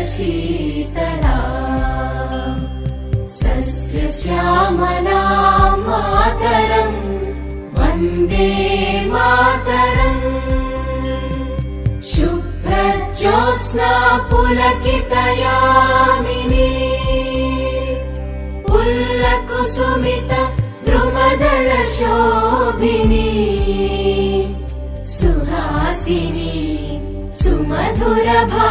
शीतला सस्यश्यामला मातरम् वन्दे मातरम्। शुभ्रज्योत्स्ना पुलकितयामिनी पुल्लकुसुमित द्रुमदलशोभिनी सुहासिनी सुमधुरभाषिणी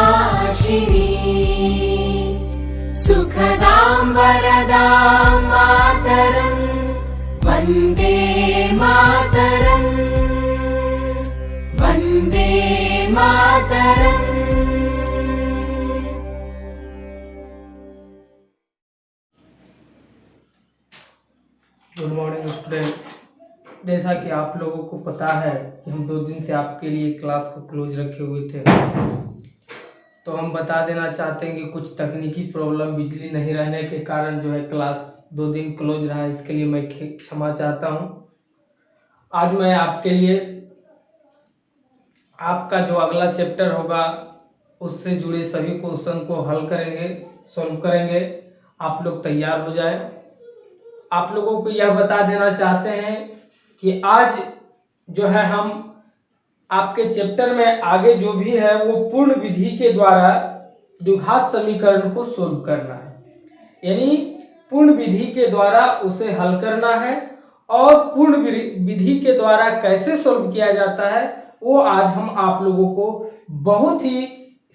सुखदां वरदां मातरम् Vande Mataram Vande Mataram. Good morning student. जैसा कि आप लोगों को पता है कि हम 2 दिन से आपके लिए क्लास को क्लोज रखे हुए थे, तो हम बता देना चाहते हैं कि कुछ तकनीकी प्रॉब्लम, बिजली नहीं रहने के कारण जो है क्लास 2 दिन क्लोज रहा है। इसके लिए मैं क्षमा चाहता हूं। आज मैं आपके लिए आपका जो अगला चैप्टर होगा उससे जुड़े सभी क्वेश्चन को हल करेंगे, सॉल्व करेंगे। आप लोग तैयार हो जाए। आप लोगों को यह बता देना चाहते हैं कि आज जो है हम आपके चैप्टर में आगे जो भी है वो पूर्ण विधि के द्वारा द्विघात समीकरण को सोल्व करना है, यानी पूर्ण विधि के द्वारा उसे हल करना है। और पूर्ण विधि के द्वारा कैसे सोल्व किया जाता है वो आज हम आप लोगों को बहुत ही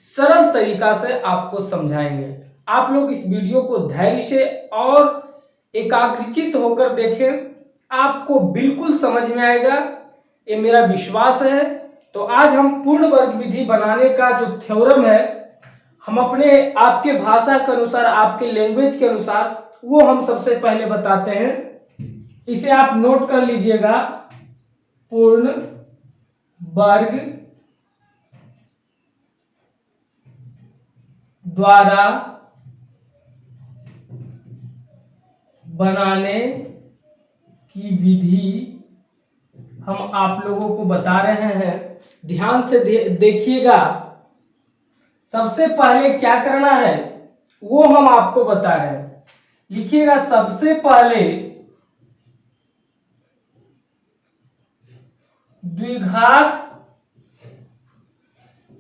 सरल तरीका से आपको समझाएंगे। आप लोग इस वीडियो को धैर्य से और एकाग्रचित होकर देखें, आपको बिल्कुल समझ में आएगा, ये मेरा विश्वास है। तो आज हम पूर्ण वर्ग विधि बनाने का जो थ्योरम है, हम अपने आपके भाषा के अनुसार, आपके लैंग्वेज के अनुसार वो हम सबसे पहले बताते हैं। इसे आप नोट कर लीजिएगा। पूर्ण वर्ग द्वारा बनाने की विधि हम आप लोगों को बता रहे हैं। ध्यान से देखिएगा। सबसे पहले क्या करना है वो हम आपको बता रहे हैं। लिखिएगा, सबसे पहले द्विघात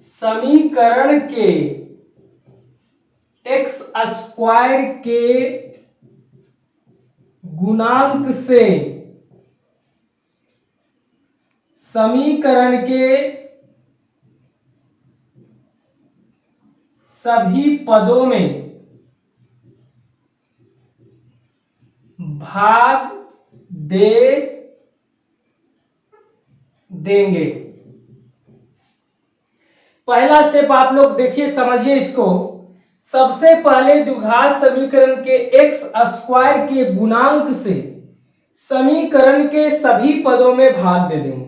समीकरण के x स्क्वायर के गुणांक से समीकरण के सभी पदों में भाग देंगे। पहला स्टेप आप लोग देखिए, समझिए इसको। सबसे पहले द्विघात समीकरण के x स्क्वायर के गुणांक से समीकरण के सभी पदों में भाग दे देंगे।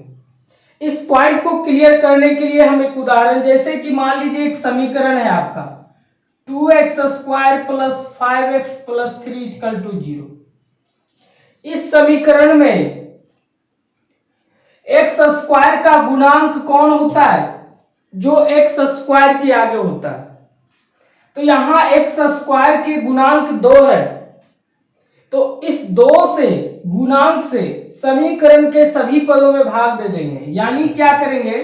इस पॉइंट को क्लियर करने के लिए हम एक उदाहरण, जैसे कि मान लीजिए एक समीकरण है आपका 2x square plus 5x plus 3 equal to 0। इस समीकरण में x स्क्वायर का गुणांक कौन होता है? जो x स्क्वायर के आगे होता है। तो यहां x स्क्वायर के गुणांक 2 है, तो इस 2 से गुणांक से समीकरण के सभी पदों में भाग दे देंगे। यानी क्या करेंगे,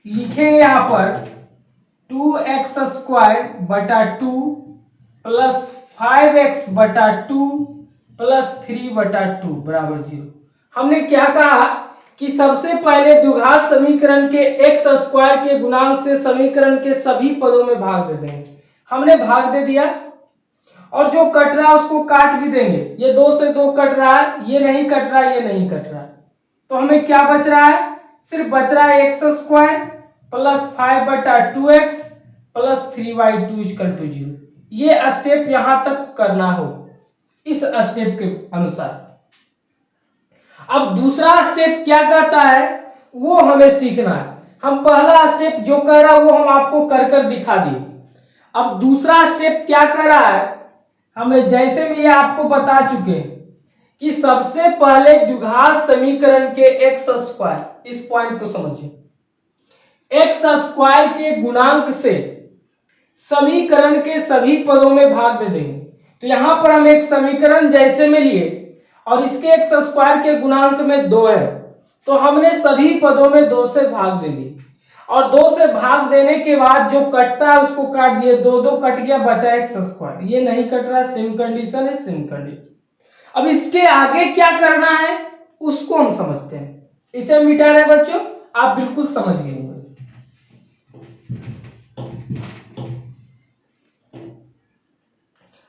लिखेंगे यहां पर 2x स्क्वायर बटा 2 प्लस 5x बटा 2 प्लस 3 बटा 2 बराबर 0। हमने क्या कहा कि सबसे पहले द्विघात समीकरण के x स्क्वायर के गुणांक से समीकरण के सभी पदों में भाग दे देंगे। हमने भाग दे दिया, और जो कट रहा है उसको काट भी देंगे। ये 2 से 2 कट रहा है, ये नहीं कट रहा है, ये नहीं कट रहा है, तो हमें क्या बच रहा है? सिर्फ बच रहा है x स्क्वायर प्लस 5 बटा 2x plus 3y2 equal to 0। ये स्टेप यहां तक करना हो इस स्टेप के अनुसार। अब दूसरा स्टेप क्या कहता है वो हमें सीखना है। हम पहला स्टेप जो कह रहा है वो हम आपको कर कर दिखा दिए। अब दूसरा स्टेप क्या कर रहा है, हमें जैसे भी आपको बता चुके कि सबसे पहले द्विघात समीकरण के x स्क्वायर, इस पॉइंट को समझिए, x स्क्वायर के गुणांक से समीकरण के सभी पदों में भाग दे देंगे। तो यहां पर हम एक समीकरण जैसे में लिए और इसके x स्क्वायर के गुणांक में 2 है, तो हमने सभी पदों में 2 से भाग दे दी और 2 से भाग देने के बाद जो कटता है उसको काट दिए, 2 कट गया, बचा x स्क्वायर। ये नहीं कट रहा, सेम कंडीशन है, सेम कंडीशन। अब इसके आगे क्या करना है उसको हम समझते हैं। इसे मिटा रहे बच्चों, आप बिल्कुल समझ गए होंगे।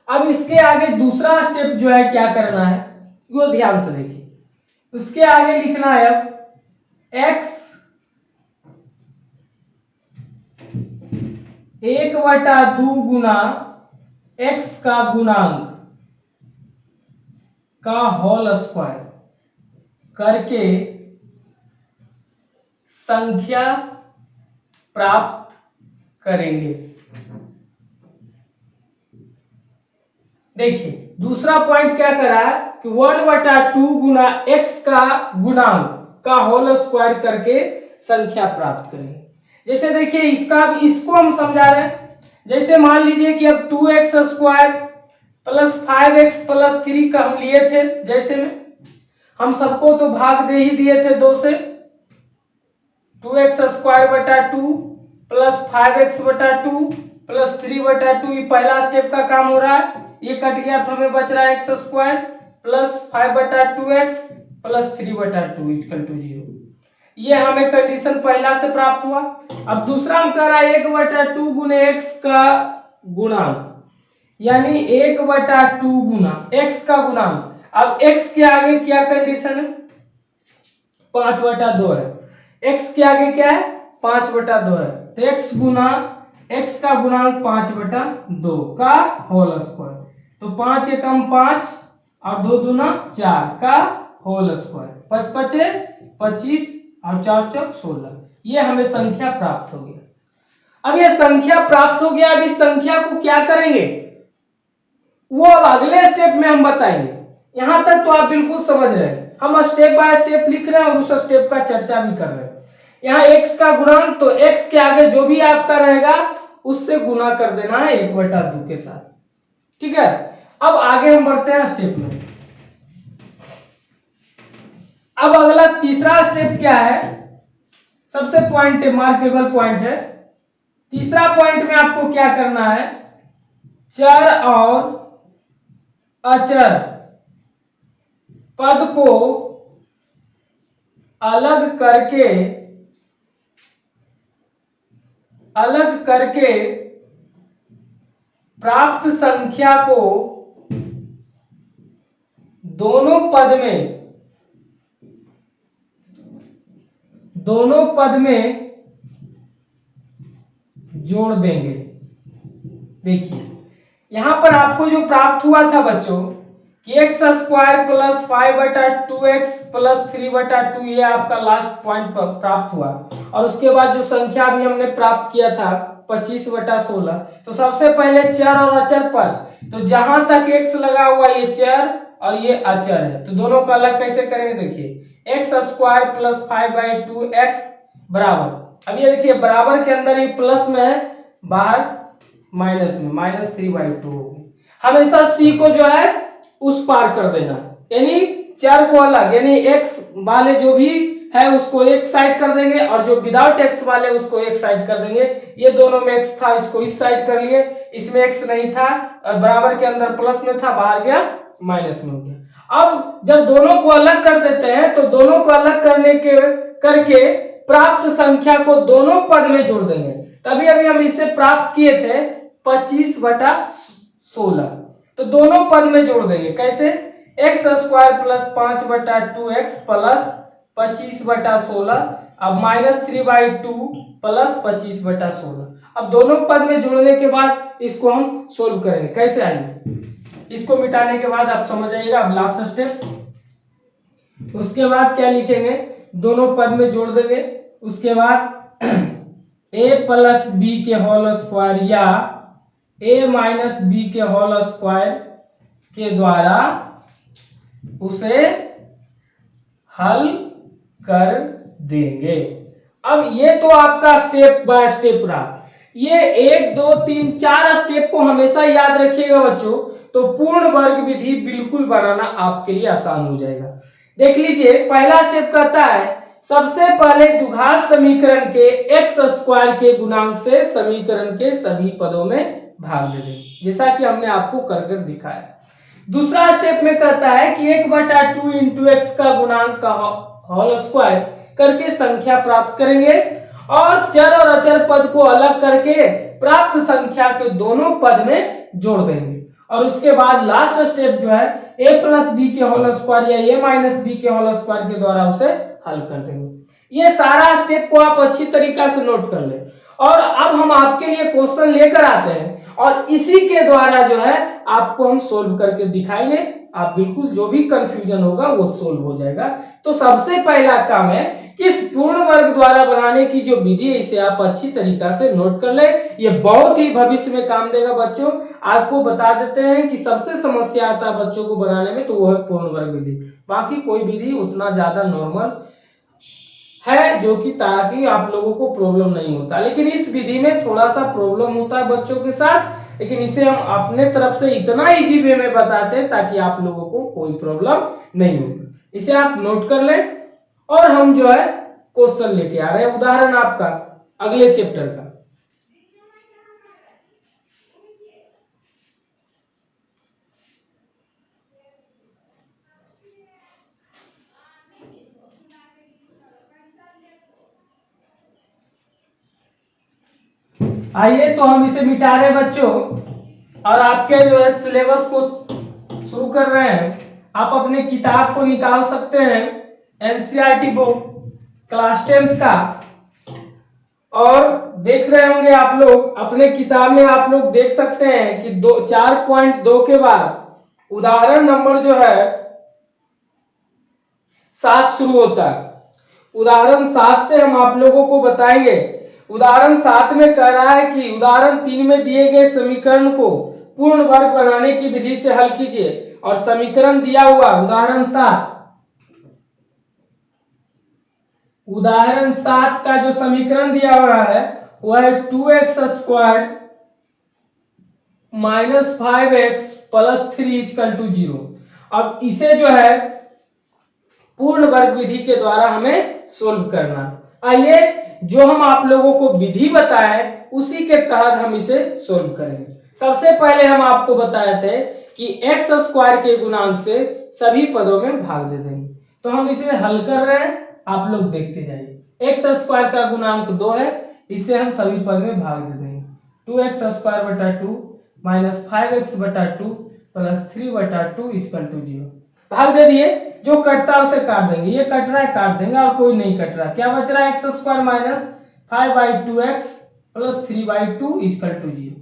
अब इसके आगे दूसरा स्टेप जो है क्या करना है वो ध्यान से देखिए। उसके आगे लिखना है अब x 1/2 गुना x का गुणांक का होल स्क्वायर करके संख्या प्राप्त करेंगे। देखिए दूसरा पॉइंट क्या करा है कि 1/2 गुना x का गुणांक का होल स्क्वायर करके संख्या प्राप्त करेंगे। जैसे देखिए इसको हम समझा रहे हैं। जैसे मान लीजिए कि अब 2x square plus 5x plus 3 का हम लिए थे, जैसे में हम सबको तो भाग दे ही दिए थे 2 से। 2x स्क्वायर बटा 2 प्लस 5x बटा 2 प्लस 3 बटा 2, ये पहला स्टेप का काम हो रहा है। ये कट गया तो हमें बच रहा है x square plus 5/2x plus 3/2 equal to 0। ये हमें कंडीशन पहला से प्राप्त हुआ। अब दूसरा हम कर रहा है 1/2 गुने x का गुणांक, यानी 1/2 गुना x का गुणांक। अब x के आगे क्या कंडीशन है, 5/2 है। x के आगे क्या है, 5/2 है, तो x गुना x का गुणांक 5/2 का होल स्क्वायर। तो 5 एकम 5 और 2 दूना 4 का होल स्क्वायर, 5 पचे 25 और 4 चौक 16। ये हमें संख्या प्राप्त हो गया। अब ये संख्या प्राप्त हो गया, अब इस संख्या को क्या करेंगे वो अब अगले स्टेप में हम बताएंगे। यहां तक तो आप बिल्कुल समझ रहे हैं, हम स्टेप बाय स्टेप लिख रहे हैं और उस स्टेप का चर्चा भी कर रहे हैं। यहाँ x का गुणांक, तो x के आगे जो भी आपका रहेगा उससे गुना कर देना है 1/2 के साथ, ठीक है। अब आगे हम बढ़ते हैं स्टेप में। अब अगला तीसरा स्टेप क्या है, सबसे पॉइंट मार्केबल पॉइंट है। तीसरा पॉइंट में आपको क्या करना है, चर और अचर पद को अलग करके प्राप्त संख्या को दोनों पद में जोड़ देंगे। देखिए यहां पर आपको जो प्राप्त हुआ था बच्चों कि x square plus 5/2x plus 3/2, ये आपका लास्ट पॉइंट प्राप्त हुआ। और उसके बाद जो संख्या भी हमने प्राप्त किया था 25/16, तो सबसे पहले चर और अचर पद, तो जहां तक x लगा हुआ ये चर और ये अचर है, तो दोनों को अलग कैसे करेंगे। देखिए x स्क्वायर प्लस 5/2x बराबर, अब ये देखिए बराबर के अंदर ये प्लस में है, बाहर माइनस में, -3/2। हमेशा c को जो है उस पार कर देना, यानी चर को अलग, यानी x वाले जो भी है उसको एक साइड कर देंगे और जो विदाउट x वाले उसको एक साइड कर देंगे। ये दोनों में x था, इसको इस साइड कर लिए, इसमें x नहीं था, बराबर के अंदर प्लस में था, बाहर गया माइनस में हो गया। अब जब दोनों को अलग कर देते हैं तो दोनों को अलग करके प्राप्त संख्या को दोनों पद में जोड़ देंगे। तभी अभी हम इसे प्राप्त किए थे 25/16, तो दोनों पद में जोड़ देंगे। कैसे, x square plus 5/2x plus 25/16, अब -3/2 प्लस 25/16। अब दोनों पद में जोड़ने के बाद इसको हम सोल्व करेंगे। कैसे आएंगे, इसको मिटाने के बाद आप समझ आइएगा। अब लास्ट स्टेप, उसके बाद क्या लिखेंगे, दोनों पद में जोड़ देंगे। उसके बाद a प्लस बी के होल स्क्वायर या a माइनस बी के होल स्क्वायर के द्वारा उसे हल कर देंगे। अब ये तो आपका स्टेप बाय स्टेप रहा। ये 1 2 3 4 स्टेप को हमेशा याद रखिएगा बच्चों, तो पूर्ण वर्ग विधि बिल्कुल बनाना आपके लिए आसान हो जाएगा। देख लीजिए, पहला स्टेप कहता है सबसे पहले द्विघात समीकरण के x स्क्वायर के गुणांक से समीकरण के सभी पदों में भाग दे दें, जैसा कि हमने आपको कर कर दिखाया। दूसरा स्टेप में कहता है कि 1/2 इंटू एक्स का गुणांक का होल स्क्वायर करके संख्या प्राप्त करेंगे और चर और अचर पद को अलग करके प्राप्त संख्या के दोनों पद में जोड़ देंगे। और उसके बाद लास्ट स्टेप जो है a प्लस बी के होल स्क्वायर या a माइनस बी के होल स्क्वायर के द्वारा उसे हल कर देंगे। ये सारा स्टेप को आप अच्छी तरीका से नोट कर ले। और अब हम आपके लिए क्वेश्चन लेकर आते हैं और इसी के द्वारा जो है आपको हम सोल्व करके दिखाएंगे। आप बिल्कुल जो भी कंफ्यूजन होगा वो सोल्व हो जाएगा। तो सबसे पहला काम है कि इस पूर्ण वर्ग द्वारा बनाने की जो विधि है इसे आप अच्छी तरीका से नोट कर ले। ये बहुत ही भविष्य में काम देगा बच्चों। आपको बता देते हैं कि सबसे समस्या आता है बच्चों को बनाने में, तो वो है पूर्ण वर्ग विधि। बाकी कोई विधि उतना ज्यादा नॉर्मल है जो कि ताकि आप लोगों को प्रॉब्लम नहीं होता, लेकिन इस विधि में थोड़ा सा प्रॉब्लम होता है बच्चों के साथ, लेकिन इसे हम अपने तरफ से इतना इजी वे में बताते हैं ताकि आप लोगों को कोई प्रॉब्लम नहीं होगी। इसे आप नोट कर लें और हम जो है क्वेश्चन लेके आ रहे हैं, उदाहरण आपका अगले चैप्टर का। आइए तो हम इसे मिटा रहे हैं बच्चों और आपके जो है सिलेबस को शुरू कर रहे हैं। आप अपने किताब को निकाल सकते हैं एनसीईआरटी बुक क्लास 10th का, और देख रहे होंगे आप लोग अपने किताब में। आप लोग देख सकते हैं कि 4.2 के बाद उदाहरण नंबर जो है 7 शुरू होता है। उदाहरण 7 से हम आप लोगों को बताएंगे। उदाहरण 7 में कह रहा है कि उदाहरण 3 में दिए गए समीकरण को पूर्ण वर्ग बनाने की विधि से हल कीजिए। और समीकरण दिया हुआ उदाहरण 7 का जो समीकरण दिया हुआ है वह है 2x square minus 5x plus 3 equal to 0। अब इसे जो है पूर्ण वर्ग विधि के द्वारा हमें सोल्व करना। आइए जो हम आप लोगों को विधि बताए उसी के तहत हम इसे सोल्व करेंगे। सबसे पहले हम आपको बताए थे कि x स्क्वायर के गुणांक से सभी पदों में भाग दे देंगे। तो हम इसे हल कर रहे हैं, आप लोग देखते जाइए। x स्क्वायर का गुणांक 2 है, इसे हम सभी पद में भाग दे देंगे। 2x स्क्वायर बटा 2 माइनस 5x बटा 2 प्लस 3 बटा 2 इक्वल टू 0। भाग दे दिए, जो कटता है उसे काट देंगे। ये कट रहा है काट देंगे और कोई नहीं कट रहा। क्या बच रहा है? x square minus 5/2x plus 3/2 equal to 0।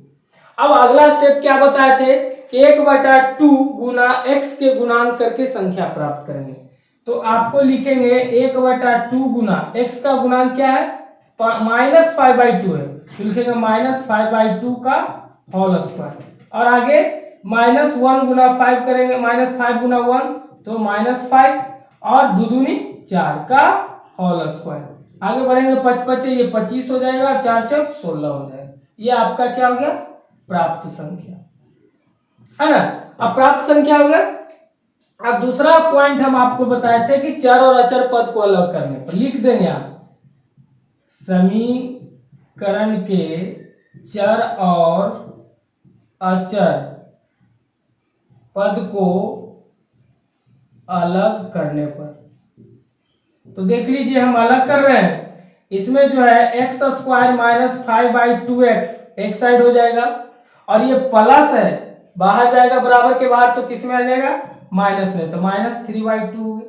अब अगला स्टेप क्या बताए थे कि 1/2 गुना x के गुणांक करके संख्या प्राप्त करेंगे। तो आपको लिखेंगे 1/2 गुना x का गुणांक क्या है? माइनस 5/2 है, तो लिखेंगे माइनस 5/2 का होल स्क्वायर। और आगे माइनस 1 गुना 5 करेंगे, माइनस 5 गुना 1 तो माइनस 5 और 2 दूनी 4 का होल स्क्वायर। आगे बढ़ेंगे 5 ये 25 हो जाएगा और 4 चौक 16 हो जाएगा। ये आपका क्या हो गया? प्राप्त संख्या है ना। अब प्राप्त संख्या हो गया। अब दूसरा पॉइंट हम आपको बताए थे कि चर और अचर पद को अलग करने पर लिख देंगे आप समीकरण के चर और अचर पद को अलग करने पर। तो देख लीजिए हम अलग कर रहे हैं। इसमें जो है x स्क्वायर माइनस 5/2x एक साइड हो जाएगा और ये प्लस है बाहर जाएगा, बराबर के बाहर, तो किस में आ जाएगा? माइनस में, तो माइनस 3/2।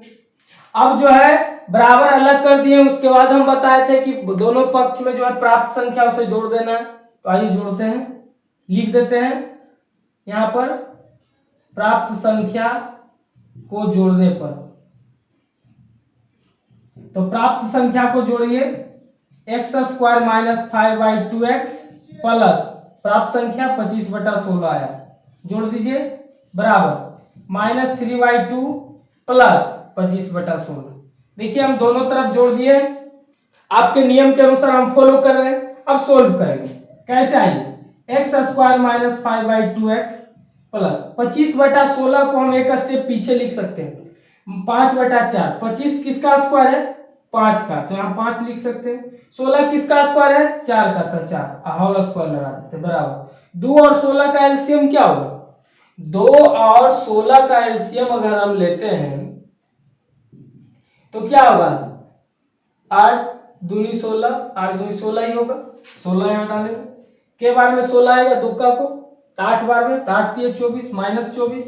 अब जो है बराबर अलग कर दिए, उसके बाद हम बताए थे कि दोनों पक्ष में जो है प्राप्त संख्या उसे जोड़ देना है। तो आइए जोड़ते हैं, लिख देते हैं यहां पर प्राप्त संख्या को जोड़ने पर। तो प्राप्त संख्या को जोड़िए, x square minus 5/2x plus प्राप्त संख्या 25/16 आया, जोड़ दीजिए, बराबर माइनस 3/2 प्लस 25/16। देखिए हम दोनों तरफ जोड़ दिए। आपके नियम के अनुसार हम फॉलो कर रहे हैं। अब सोल्व करेंगे। कैसे आइए, x square minus 5/2x plus 25/16 को हम एक स्टेप पीछे लिख सकते हैं 5/4। 25 किसका स्क्वायर है, 5 का, तो यहाँ 5 लिख सकते हैं। 16 किसका स्क्वायर है, 4 का, तो 4 होल स्क्वायर लगा देते हैं बराबर 2 और 16 का एलसीएम क्या होगा, 2 और 16 का एलसीएम अगर हम लेते हैं तो क्या होगा, 8 दूनी 16, 8 दूनी 16 ही होगा, 16 यहाँ डालेंगे, के बार में 16 आएगा दुक्का को, 8 बार में, 8 दिए 24 माइनस 24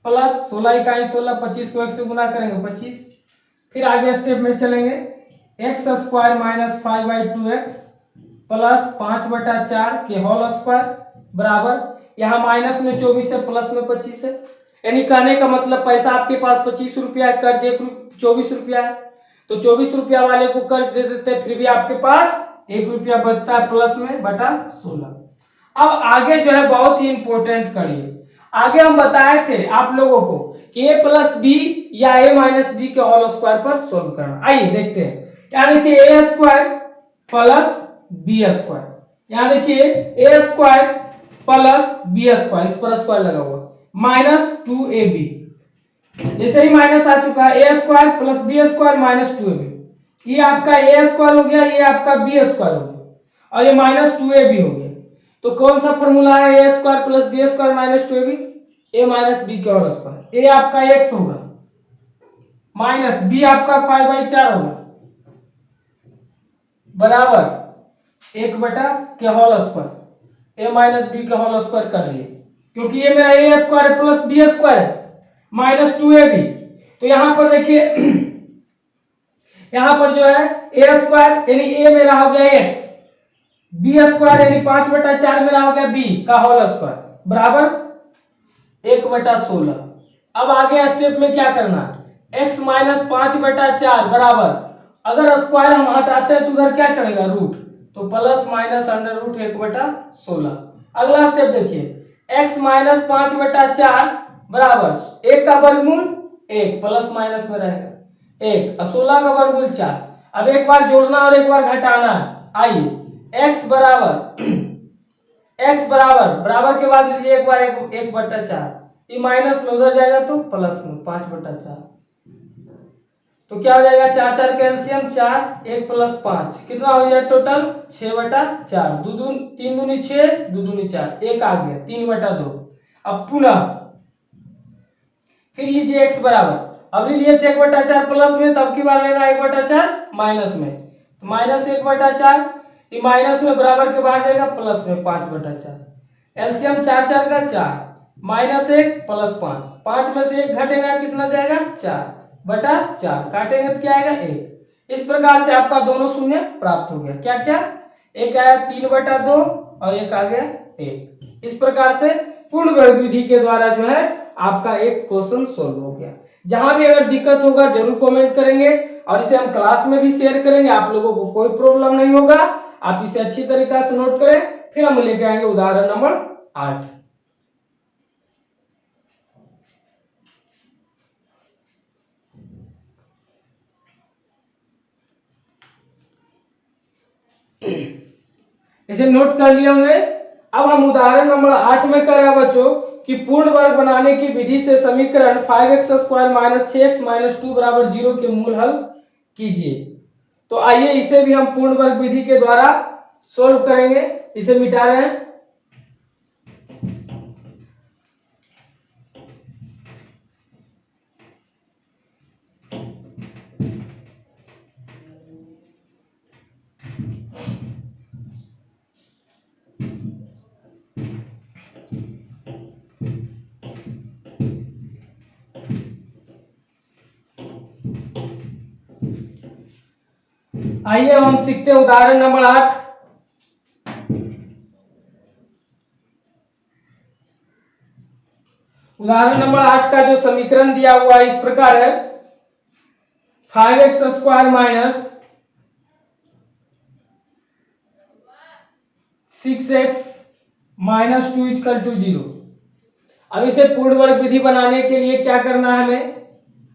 प्लस 16 इकाई 16, 25 को 1 से गुना करेंगे 25। फिर आगे स्टेप में चलेंगे, x square minus 5/2x plus 5/4 के होल स्क्वायर बराबर, यहाँ माइनस में 24 है प्लस में 25 है, यानी कहने का मतलब पैसा आपके पास 25 रुपया है, कर्ज 24 रुपया है, तो 24 रुपया वाले को कर्ज दे देते हैं, फिर भी आपके पास 1 रुपया बचता है प्लस में बटा 16। अब आगे जो है बहुत ही इंपॉर्टेंट करिए, आगे हम बताए थे आप लोगों को कि a प्लस बी या a माइनस बी के होल स्क्वायर पर सोल्व करना। आइए देखते हैं, यहाँ देखिए a square plus B square, यहाँ देखिए a square plus B square, इस पर स्क्वायर लगा हुआ माइनस 2ab, जैसे ही माइनस आ चुका है a square plus B square minus 2ab, ये आपका a स्क्वायर हो गया, ये आपका बी स्क्वायर हो गया और ये माइनस 2ab हो गया, तो कौन सा फॉर्मूला है a square plus B square minus 2ab, a minus B के होल स्क्वायर, a आपका x होगा माइनस b आपका 5/4 होगा बराबर 1 बटा के whole square, a minus B के होल स्क्वायर कर लिए, क्योंकि ये मेरा a square plus B square minus 2ab, तो यहां पर देखिए यहां पर जो है a स्क्वायर यानी a मेरा हो गया x, बी स्क्वायर यानी 5/4 मेरा हो गया b का होल स्क्वायर बराबर 1/16। अब आगे स्टेप में क्या करना है, x माइनस 5/4 बराबर, अगर स्क्वायर हम हटाते हैं तो उधर क्या चलेगा रूट, तो प्लस माइनस अंडर रूट 1/16। अगला स्टेप देखिए, x माइनस 5/4 बराबर 1 का वर्गमूल 1 प्लस माइनस में रहेगा 1 और 16 का वर्गमूल 4। अब एक बार जोड़ना और एक बार घटाना है, आइए x बराबर के बाद लीजिए एक बार 1/4, ये माइनस में उधर जाएगा तो प्लस में 5/4, तो क्या हो जाएगा 4 4 का एलसीएम 4, 1 प्लस 5 कितना हो गया टोटल 6/4, 2 दूनी 3 दूनी 6, 2 दूनी 4, 1 आ गया 3/2। अब पुनः फिर लीजिए x बराबर, अभी लिए थे 1/4 प्लस में, तब की बार लेना 1/4 माइनस में, तो माइनस 1/4, ये माइनस में बराबर के बाहर जाएगा प्लस में 5/4, एलसीएम 4 4 का 4 माइनस 1 प्लस 5, 5 में से 1 घटेगा कितना जाएगा 4/4, काटेंगे तो क्या आएगा 1। इस प्रकार से आपका दोनों शून्य प्राप्त हो गया, क्या क्या, एक आया 3/2 और एक आ गया 1। इस प्रकार से पूर्ण वर्ग विधि के द्वारा जो है आपका एक क्वेश्चन सोल्व हो गया। जहां भी अगर दिक्कत होगा जरूर कमेंट करेंगे और इसे हम क्लास में भी शेयर करेंगे, आप लोगों को कोई प्रॉब्लम नहीं होगा, आप इसे अच्छी तरीका से नोट करें। फिर हम लेके आएंगे उदाहरण नंबर 8। इसे नोट कर लिए होंगे। अब हम उदाहरण नंबर 8 में कर रहे हैं बच्चों कि पूर्ण वर्ग बनाने की विधि से समीकरण 5x square minus 6x minus 2 बराबर 0 के मूल हल कीजिए। तो आइए इसे भी हम पूर्ण वर्ग विधि के द्वारा सोल्व करेंगे। इसे मिटा रहे हैं। आइए अब हम सीखते हैं उदाहरण नंबर 8। उदाहरण नंबर 8 का जो समीकरण दिया हुआ है इस प्रकार है, 5x square minus 6x minus 2 equal to 0। अब इसे पूर्ण वर्ग विधि बनाने के लिए क्या करना है हमें,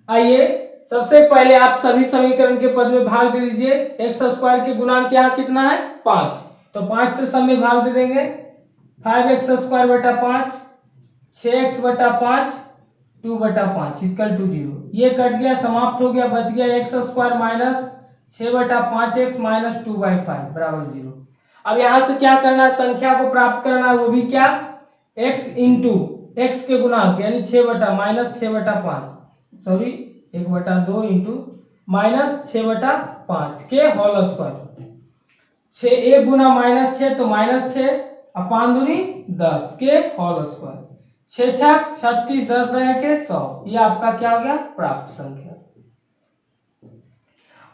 आइए सबसे पहले आप सभी समीकरण के पद में भाग दे दीजिए। एक्स स्क्वायर के गुणांक यहाँ कितना है 5, तो 5 से सब में भाग दे देंगे। 5x² बटा 5, 6x बटा 5, 2/5 इक्वल टू 0। ये कट गया, समाप्त हो गया, बच गया x² माइनस 6/5x माइनस 2/5 बराबर 0। अब यहां से क्या करना है, संख्या को प्राप्त करना है, वो भी क्या, x इंटू x के गुणांक यानी 6/-6/5 सॉरी 1/2 इंटू माइनस 6/5 के होल स्क्वायर। 6 1 गुना -6 तो -6 और 5 दूनी 10 के होल स्क्वायर। 6 छक 36, 10 रहे के 100। ये आपका क्या हो गया, प्राप्त संख्या।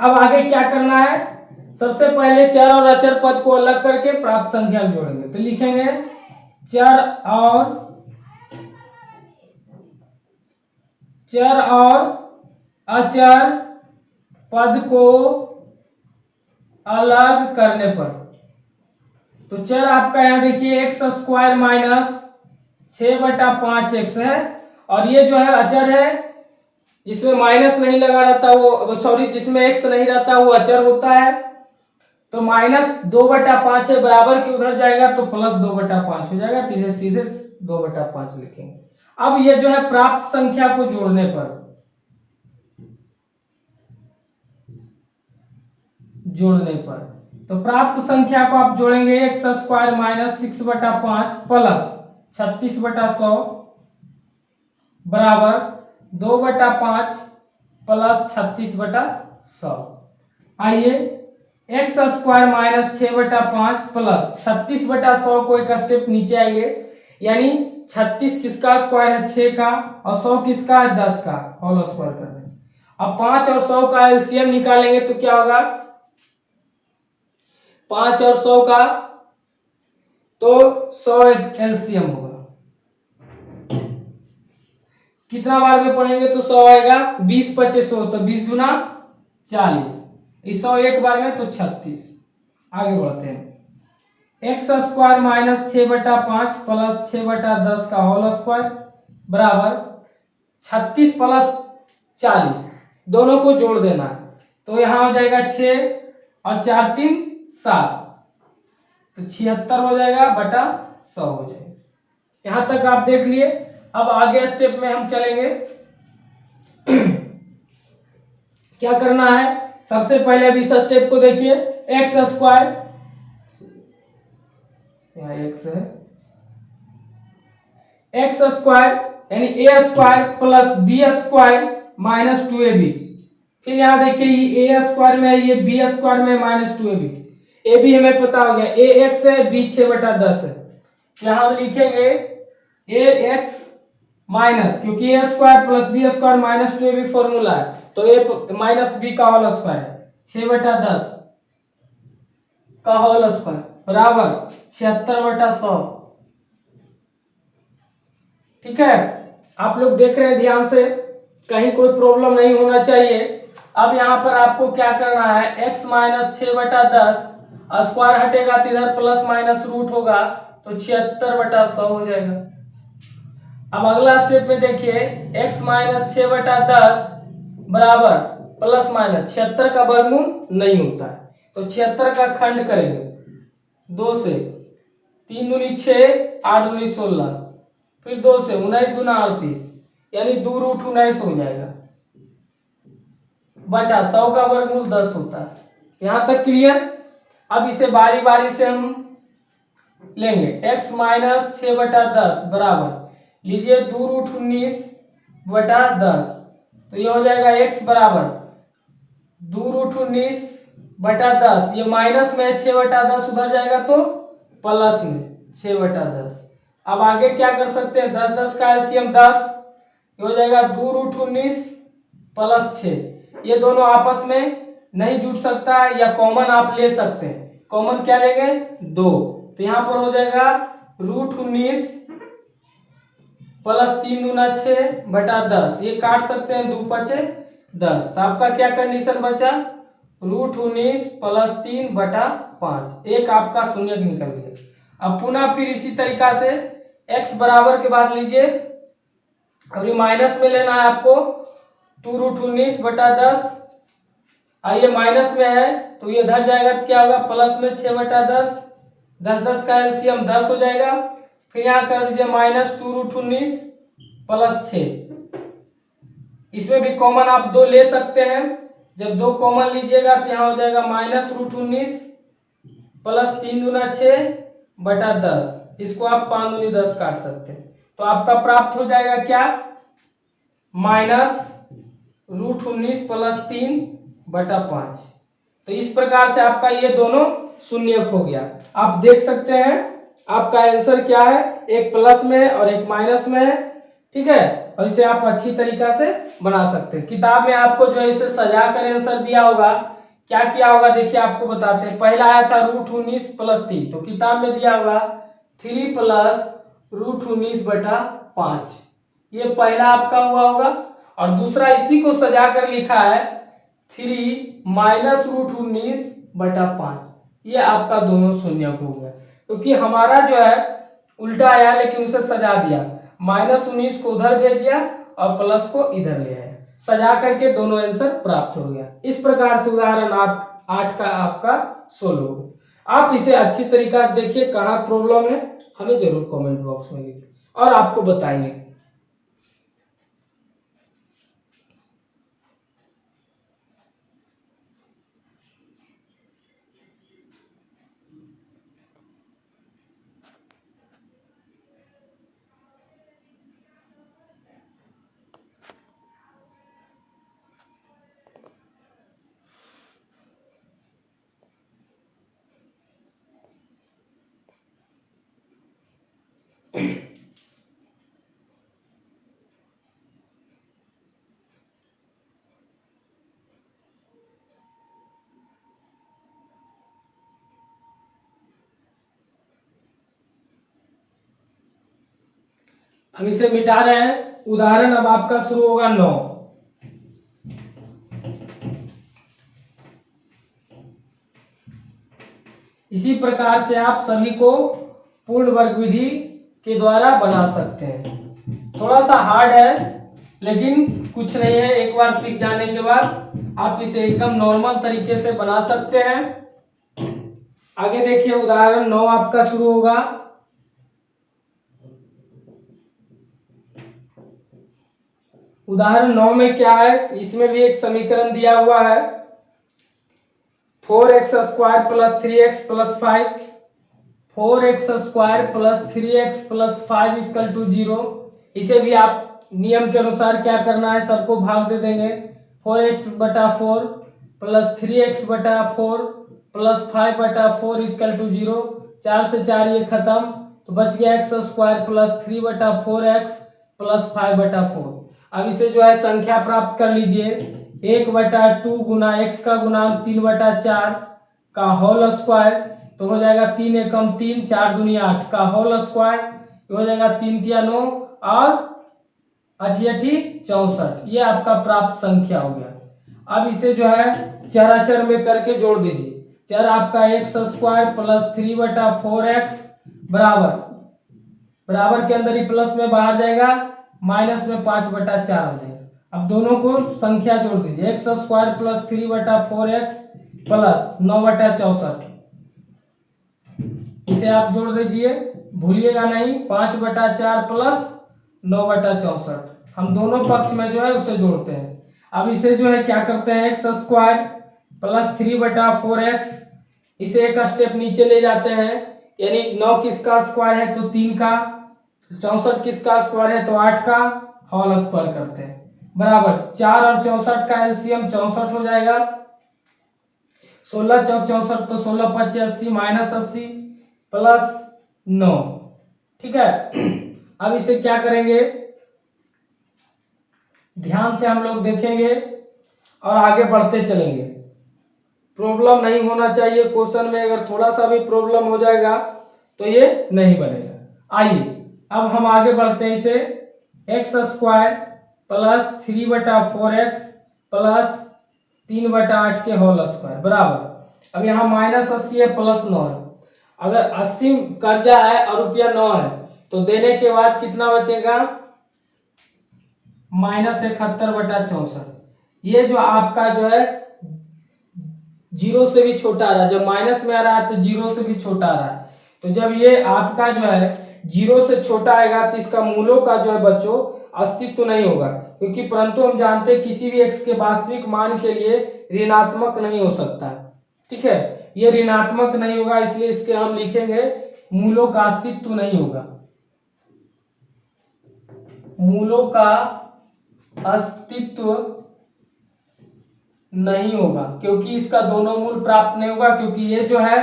अब आगे क्या करना है, सबसे पहले चर और अचर पद को अलग करके प्राप्त संख्या जोड़ेंगे। तो लिखेंगे चर और अचर पद को अलग करने पर, तो चर आपका यहां देखिए x² माइनस 6/5x है, और ये जो है अचर है जिसमें माइनस नहीं लगा रहता वो, सॉरी जिसमें x नहीं रहता वो अचर होता है। तो -2/5 है, बराबर के उधर जाएगा तो +2/5 हो जाएगा, तो सीधे 2/5 लिखेंगे। अब ये जो है प्राप्त संख्या को जोड़ने पर, तो प्राप्त संख्या को आप जोड़ेंगे x² माइनस 6/5 प्लस 36/100 बराबर 2/5 प्लस 36/100। आइए x² माइनस 6/5 प्लस 36/100 को एक स्टेप नीचे आएंगे, यानी 36 किसका स्क्वायर है, 6 का, और 100 किसका है, 10 का, होल स्क्वायर कर देंगे। अब 5 और 100 का एलसीएम निकालेंगे तो क्या होगा, 5 और 100 का, तो 100 एलसीएम होगा। कितना बार में पढ़ेंगे तो 100 आएगा, 20 25 100, तो 20 दूना 40, 100 एक बार में तो 36। आगे बढ़ते हैं, x² माइनस 6/5 प्लस 6/10 का होल स्क्वायर बराबर 36 प्लस 40, दोनों को जोड़ देना है। तो यहां हो जाएगा 6 और 4 3 7, तो 76 हो जाएगा बटा 100 हो जाएगा। यहां तक आप देख लिए। अब आगे स्टेप में हम चलेंगे। क्या करना है, सबसे पहले अब इस स्टेप को देखिए, x² यहाँ x है, x² यानी a² plus b² minus 2ab। फिर यहां देखिए ये a² में है, ये b² में माइनस 2ab। ab हमें पता हो गया, ax है, b 6/10 है। यहां हम लिखेंगे ax माइनस, क्योंकि a² plus b² minus 2ab formula है, तो a माइनस b का होल स्क्वायर है, 6/10 का होल स्क्वायर बराबर 76/100। ठीक है, आप लोग देख रहे हैं ध्यान से, कहीं कोई प्रॉब्लम नहीं होना चाहिए। अब यहाँ पर आपको क्या करना है, x माइनस 6/10, स्क्वायर हटेगा तो इधर प्लस माइनस रूट होगा, तो 76/100 हो जाएगा। अब अगला स्टेप में देखिए, x माइनस 6/10 बराबर प्लस माइनस 76 का वर्गमूल नहीं होता है, तो 76 का खंड करेंगे 2 से, 3 दूनी 6, 8 दूनी 16, फिर 2 से 19 दूना 38, यानी 2√19 हो जाएगा बटा 100 का वर्गमूल 10 होता है। यहां तक क्लियर। अब इसे बारी बारी से हम लेंगे, x माइनस 6/10 बराबर लीजिए 2√19/10, तो ये हो जाएगा x बराबर 2√19/10, ये माइनस में 6/10 उधर जाएगा तो प्लस में 6/10। अब आगे क्या कर सकते हैं, 10 10 का एलसीएम 10, ये हो जाएगा 2√19 प्लस 6, ये दोनों आपस में नहीं जुड़ सकता है, या कॉमन आप ले सकते हैं। कॉमन क्या लेंगे, 2, तो यहां पर हो जाएगा √19 प्लस 3 दूना 6/10, ये काट सकते हैं, 2 5 10, तो आपका क्या कंडीशन बचा, √19 प्लस 3/5, एक आपका शून्य निकल गया। अब पुनः फिर इसी तरीका से x बराबर के बाद लीजिए, अब ये माइनस में लेना है आपको, 2√19/10, ये माइनस में है तो ये इधर जाएगा तो क्या होगा, प्लस में 6/10, 10 का एलसीएम 10 हो जाएगा। फिर यहाँ कर दीजिए -2√19 प्लस 6। इसमें भी कॉमन आप 2 ले सकते हैं। जब 2 कॉमन लीजिएगा तो यहाँ हो जाएगा -√19 प्लस 3 दूना 6 बटा 10। इसको आप 5 दूनी 10 काट सकते हैं। तो आपका प्राप्त हो जाएगा क्या, -√19 प्लस 3 बटा 5। तो इस प्रकार से आपका ये दोनों शून्यक हो गया। आप देख सकते हैं आपका आंसर क्या है, एक प्लस में और एक माइनस में है। ठीक है, और इसे आप अच्छी तरीका से बना सकते हैं। किताब में आपको जो है इसे सजा कर आंसर दिया होगा। क्या किया होगा देखिए, आपको बताते हैं। पहला आया था √19 प्लस 3, तो किताब में दिया होगा 3 प्लस √19 बटा 5। ये पहला आपका हुआ होगा। और दूसरा इसी को सजा कर लिखा है 3 माइनस √19 बटा 5। ये आपका दोनों शून्य हो गया, क्योंकि हमारा जो है उल्टा आया, लेकिन उसे सजा दिया। -19 को उधर भेज दिया और प्लस को इधर ले आया। सजा करके दोनों आंसर प्राप्त हो गया। इस प्रकार से उदाहरण 8 का आपका सोल्व हो गया। आप इसे अच्छी तरीका से देखिए, कहाँ प्रॉब्लम है हमें जरूर कमेंट बॉक्स में लिखिए और आपको बताएंगे। हम इसे मिटा रहे हैं। उदाहरण अब आपका शुरू होगा 9। इसी प्रकार से आप सभी को पूर्ण वर्ग विधि के द्वारा बना सकते हैं। थोड़ा सा हार्ड है, लेकिन कुछ नहीं है, एक बार सीख जाने के बाद आप इसे एकदम नॉर्मल तरीके से बना सकते हैं। आगे देखिए, उदाहरण 9 आपका शुरू होगा। उदाहरण 9 में क्या है, इसमें भी एक समीकरण दिया हुआ है 4x² plus 3x plus 5। 4x² plus 3x plus 5 equal to 0। इसे भी आप नियम के अनुसार क्या करना है, सबको भाग दे देंगे। 4x बटा 4 प्लस 3x बटा 4 प्लस 5 बटा 4 इक्वल टू 0। 4 से 4 ये खत्म, तो बच गया x² प्लस 3 बटा 4x प्लस 5 बटा 4। अब इसे जो है संख्या प्राप्त कर लीजिए। 1/2 गुना x का गुणांक 3/4 का होल स्क्वायर, तो हो जाएगा 3 एकम 3, 4 दूनी 8 का होल स्क्वायर, हो जाएगा 3 तिया 9 और 8 64। ये आपका प्राप्त संख्या हो गया। अब इसे जो है चराचर में करके जोड़ दीजिए। चर आपका x² प्लस 3/4x बराबर के अंदर ही प्लस में बाहर जाएगा, माइनस में 5/4 हो जाएगा। अब दोनों को संख्या जोड़ दीजिए। x² plus 3/4x plus 9/64। इसे आप जोड़ दीजिए, भूलिएगा नहीं। 5/4 प्लस 9/64, हम दोनों पक्ष में जो है उसे जोड़ते हैं। अब इसे जो है क्या करते हैं, x² प्लस 3/4x, इसे एक स्टेप नीचे ले जाते हैं। यानी 9 किसका स्क्वायर है तो 3 का, 64 किसका स्क्वायर है तो 8 का, होल स्क्वायर करते हैं। बराबर 4 और 64 का एलसीएम 64 हो जाएगा। 16 चौक 64, तो 16 × 5 80 माइनस 80 प्लस 9। ठीक है, अब इसे क्या करेंगे, ध्यान से हम लोग देखेंगे और आगे बढ़ते चलेंगे। प्रॉब्लम नहीं होना चाहिए क्वेश्चन में। अगर थोड़ा सा भी प्रॉब्लम हो जाएगा तो ये नहीं बनेगा। आइए अब हम आगे बढ़ते हैं। इसे x² प्लस 3/4x प्लस 3/8 के होल स्क्वायर बराबर। अब यहाँ -80 है प्लस 9 है। अगर 80 कर्जा है और रुपया 9 है, तो देने के बाद कितना बचेगा, -71/64। ये जो आपका जो है 0 से भी छोटा आ रहा है, जब माइनस में आ रहा है तो 0 से भी छोटा आ रहा है, तो जब ये आपका जो है 0 से छोटा आएगा तो इसका मूलों का जो है बच्चों अस्तित्व नहीं होगा, क्योंकि परंतु हम जानते हैं किसी भी x के वास्तविक मान के लिए ऋणात्मक नहीं हो सकता है। ठीक है, ये ऋणात्मक नहीं होगा, इसलिए इसके हम लिखेंगे मूलों का अस्तित्व नहीं होगा, मूलों का अस्तित्व नहीं होगा, क्योंकि इसका दोनों मूल प्राप्त नहीं होगा, क्योंकि ये जो है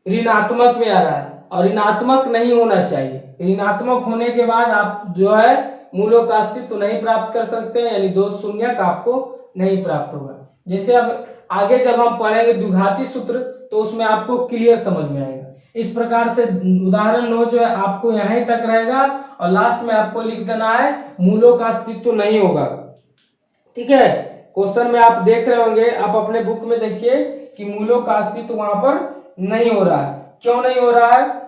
ऋणात्मक में आ रहा है और ऋणात्मक नहीं होना चाहिए। ऋणात्मक होने के बाद आप जो है मूलों का अस्तित्व नहीं प्राप्त कर सकते हैं, यानी दो शून्यक आपको नहीं प्राप्त होगा। जैसे अब आगे जब हम पढ़ेंगे द्विघाती सूत्र तो उसमें आपको क्लियर समझ में आएगा। इस प्रकार से उदाहरण 9 जो है आपको यहीं तक रहेगा और लास्ट में आपको लिख देना है मूलों का अस्तित्व नहीं होगा। ठीक है, क्वेश्चन में आप देख रहे होंगे, आप अपने बुक में देखिए कि मूलों का अस्तित्व वहां पर नहीं हो रहा है। क्यों नहीं हो रहा है?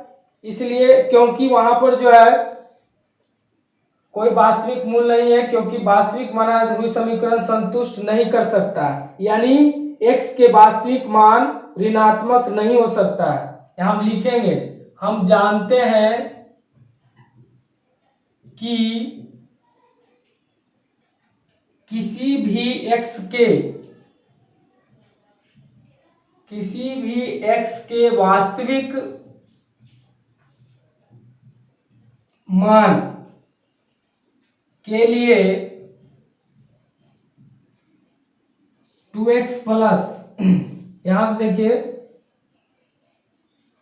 इसलिए क्योंकि वहां पर जो है कोई वास्तविक मूल नहीं है, क्योंकि वास्तविक माना हुई समीकरण संतुष्ट नहीं कर सकता है, यानी x के वास्तविक मान ऋणात्मक नहीं हो सकता है। यहां हम लिखेंगे, हम जानते हैं कि किसी भी x के वास्तविक मान के लिए 2x प्लस, यहां से देखिए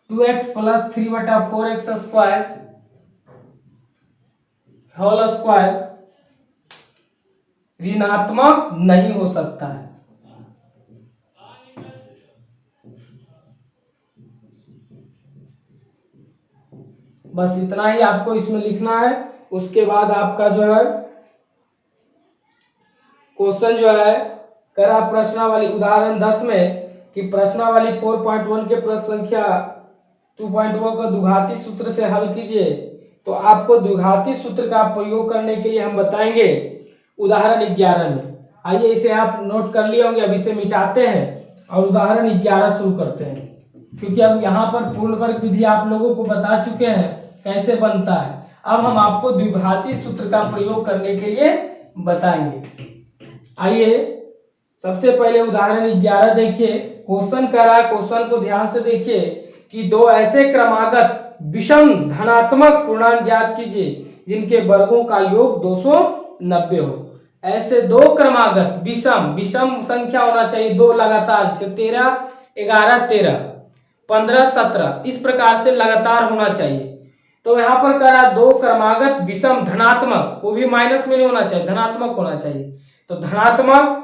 2x plus 3/4x square whole square ऋणात्मक नहीं हो सकता है। बस इतना ही आपको इसमें लिखना है। उसके बाद आपका जो है क्वेश्चन जो है करा प्रश्नावली उदाहरण 10 में कि प्रश्नावली 4.1 के प्रश्न संख्या 2.1 को द्विघाती सूत्र से हल कीजिए। तो आपको द्विघाती सूत्र का प्रयोग करने के लिए हम बताएंगे उदाहरण 11 में। आइए इसे आप नोट कर लिए होंगे, अब इसे मिटाते हैं और उदाहरण 11 शुरू करते हैं, क्योंकि अब यहाँ पर पूर्ण वर्ग विधि आप लोगों को बता चुके हैं कैसे बनता है। अब हम आपको द्विघाती सूत्र का प्रयोग करने के लिए बताएंगे। आइए सबसे पहले उदाहरण 11 देखिए। क्वेश्चन कर रहा है, क्वेश्चन को ध्यान से देखिए कि दो ऐसे क्रमागत विषम धनात्मक पूर्णांक ज्ञात कीजिए जिनके वर्गों का योग 290 हो। ऐसे दो क्रमागत विषम संख्या होना चाहिए, दो लगातार, जैसे 13 11 13 15 17 इस प्रकार से लगातार होना चाहिए। तो यहाँ पर कह रहा दो क्रमागत विषम धनात्मक, वो भी माइनस में नहीं होना चाहिए, धनात्मक होना चाहिए। तो धनात्मक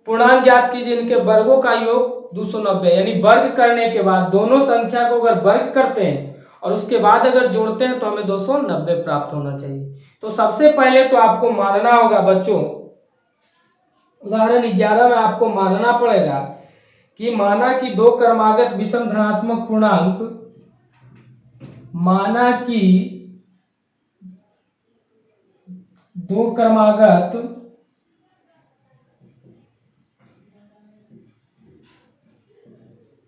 पूर्णांक ज्ञात कीजिए इनके वर्गों का योग 290, यानी वर्ग करने के बाद दोनों संख्या को अगर वर्ग करते हैं और उसके बाद अगर जोड़ते हैं तो हमें 290 प्राप्त होना चाहिए। तो सबसे पहले तो आपको मानना होगा बच्चों, उदाहरण 11 में आपको मानना पड़ेगा कि माना कि दो क्रमागत विषम धनात्मक पूर्णांक, माना कि दो क्रमागत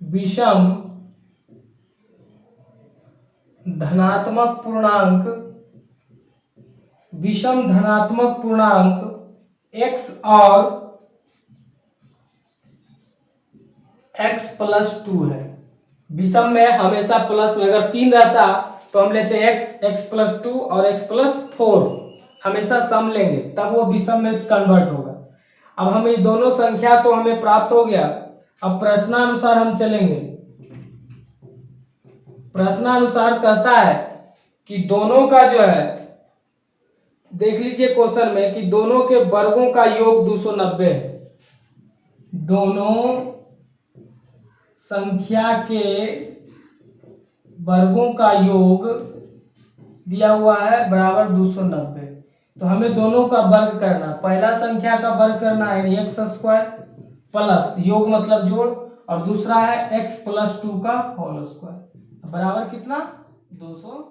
विषम धनात्मक पूर्णांक x और x प्लस 2 है। विषम में हमेशा प्लस में, अगर 3 रहता तो हम लेते हैं x प्लस 2 और x प्लस 4, हमेशा सम लेंगे तब वो विषम में कन्वर्ट होगा। अब हमें ये दोनों संख्या तो हमें प्राप्त हो गया। अब प्रश्नानुसार हम चलेंगे। प्रश्नानुसार कहता है कि दोनों का जो है, देख लीजिए क्वेश्चन में कि दोनों के वर्गों का योग 290 है। दोनों संख्या के वर्गों का योग दिया हुआ है बराबर 290। तो हमें दोनों का वर्ग करना, पहला संख्या का वर्ग करना है यानी एक्स स्क्वायर प्लस योग मतलब जोड़, और दूसरा है x प्लस 2 का होल स्क्वायर बराबर कितना 290।